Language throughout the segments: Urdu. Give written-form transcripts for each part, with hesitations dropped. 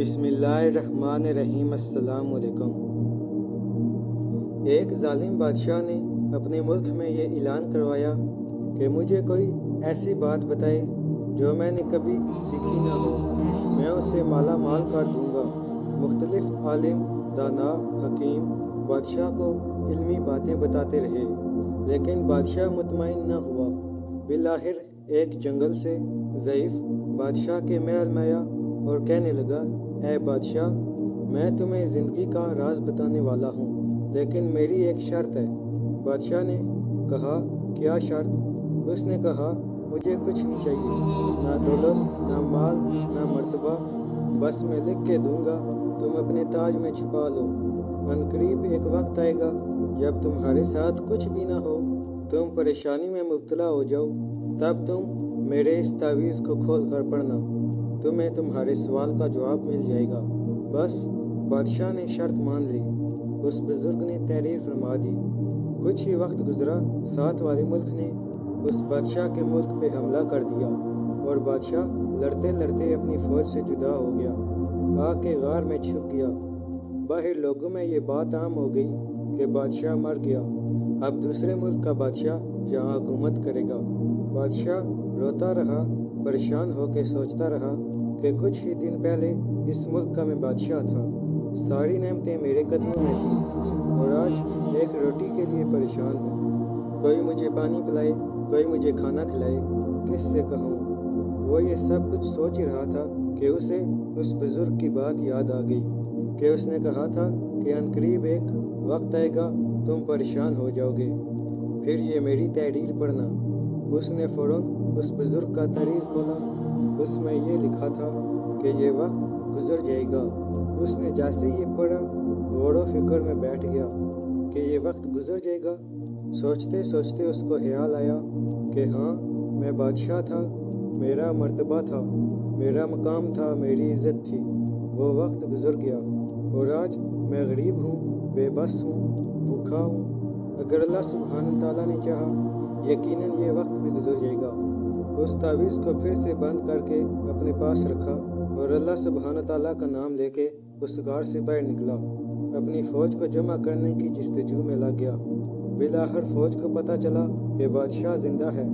بسم اللہ الرحمن الرحیم۔ السلام علیکم۔ ایک ظالم بادشاہ نے اپنے ملک میں یہ اعلان کروایا کہ مجھے کوئی ایسی بات بتائے جو میں نے کبھی سیکھی نہ ہو، میں اسے مالا مال کر دوں گا۔ مختلف عالم، دانا، حکیم بادشاہ کو علمی باتیں بتاتے رہے، لیکن بادشاہ مطمئن نہ ہوا۔ بالآخر ایک جنگل سے ضعیف بادشاہ کے محل میں آیا اور کہنے لگا، اے بادشاہ، میں تمہیں زندگی کا راز بتانے والا ہوں، لیکن میری ایک شرط ہے۔ بادشاہ نے کہا، کیا شرط؟ اس نے کہا، مجھے کچھ نہیں چاہیے، نہ دولت، نہ مال، نہ مرتبہ، بس میں لکھ کے دوں گا، تم اپنے تاج میں چھپا لو۔ عنقریب ایک وقت آئے گا جب تمہارے ساتھ کچھ بھی نہ ہو، تم پریشانی میں مبتلا ہو جاؤ، تب تم میرے اس تعویذ کو کھول کر پڑھنا، تمہیں تمہارے سوال کا جواب مل جائے گا۔ بس بادشاہ نے شرط مان لی۔ اس بزرگ نے تحریر فرما دی۔ کچھ ہی وقت گزرا، ساتھ والے ملک نے اس بادشاہ کے ملک پہ حملہ کر دیا اور بادشاہ لڑتے لڑتے اپنی فوج سے جدا ہو گیا، آ کے غار میں چھپ گیا۔ باہر لوگوں میں یہ بات عام ہو گئی کہ بادشاہ مر گیا، اب دوسرے ملک کا بادشاہ یہاں حکومت کرے گا۔ بادشاہ روتا رہا، پریشان ہو کے سوچتا رہا کہ کچھ ہی دن پہلے اس ملک کا میں بادشاہ تھا، ساری نعمتیں میرے قدموں میں تھیں، اور آج ایک روٹی کے لیے پریشان ہوں۔ کوئی مجھے پانی پلائے، کوئی مجھے کھانا کھلائے، کس سے کہوں؟ وہ یہ سب کچھ سوچ ہی رہا تھا کہ اسے اس بزرگ کی بات یاد آ گئی کہ اس نے کہا تھا کہ عنقریب ایک وقت آئے گا، تم پریشان ہو جاؤ گے، پھر یہ میری تحریر پڑھنا۔ اس نے فوراً اس بزرگ کا تحریر کھولا، اس میں یہ لکھا تھا کہ یہ وقت گزر جائے گا۔ اس نے جیسے یہ پڑھا، غور و فکر میں بیٹھ گیا کہ یہ وقت گزر جائے گا۔ سوچتے سوچتے اس کو خیال آیا کہ ہاں، میں بادشاہ تھا، میرا مرتبہ تھا، میرا مقام تھا، میری عزت تھی، وہ وقت گزر گیا، اور آج میں غریب ہوں، بے بس ہوں، بھوکا ہوں۔ اگر اللہ سبحانہ تعالیٰ نے چاہا، یقیناً یہ وقت بھی گزر جائے گا۔ اس تعویذ کو پھر سے بند کر کے اپنے پاس رکھا اور اللہ سبحانہ تعالیٰ کا نام لے کے اس غار سے باہر نکلا، اپنی فوج کو جمع کرنے کی جستجو میں لگ گیا۔ بالآخر فوج کو پتہ چلا کہ بادشاہ زندہ ہے،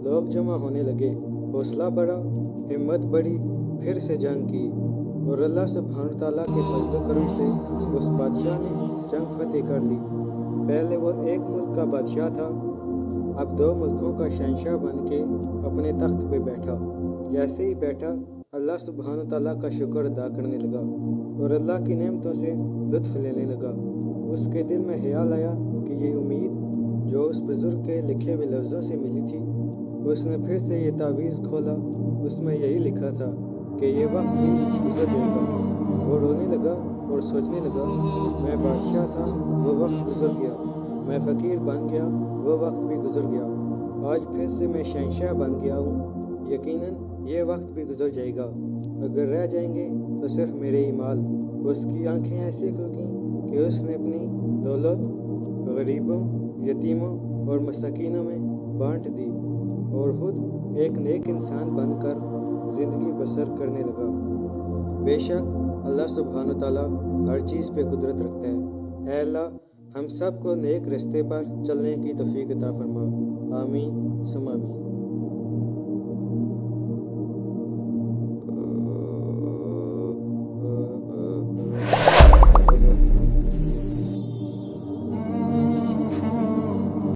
لوگ جمع ہونے لگے، حوصلہ بڑھا، ہمت بڑھی، پھر سے جنگ کی، اور اللہ سبحانہ تعالیٰ کے فضل و کرم سے اس بادشاہ نے جنگ فتح کر لی۔ پہلے وہ ایک ملک کا بادشاہ تھا، اب 2 ملکوں کا شہنشاہ بن کے اپنے تخت پہ بیٹھا۔ جیسے ہی بیٹھا، اللہ سبحانہ تعالیٰ کا شکر ادا کرنے لگا اور اللہ کی نعمتوں سے لطف لینے لگا۔ اس کے دل میں خیال آیا کہ یہ امید جو اس بزرگ کے لکھے ہوئے لفظوں سے ملی تھی۔ اس نے پھر سے یہ تعویذ کھولا، اس میں یہی لکھا تھا کہ یہ وقت بھی گزر جائے گا۔ وہ رونے لگا اور سوچنے لگا، میں بادشاہ تھا، وہ وقت گزر گیا، میں فقیر بن گیا، وہ وقت بھی گزر گیا، آج پھر سے میں شہنشاہ بن گیا ہوں، یقیناً یہ وقت بھی گزر جائے گا، اگر رہ جائیں گے تو صرف میرے ہی مال۔ اس کی آنکھیں ایسی کھل گئیں کہ اس نے اپنی دولت غریبوں، یتیموں اور مساکینوں میں بانٹ دی اور خود ایک نیک انسان بن کر زندگی بسر کرنے لگا۔ بے شک اللہ سبحانہ تعالیٰ ہر چیز پہ قدرت رکھتا ہے۔ اے اللہ، ہم سب کو نیک رستے پر چلنے کی توفیق عطا فرما۔ آمین ثم آمین۔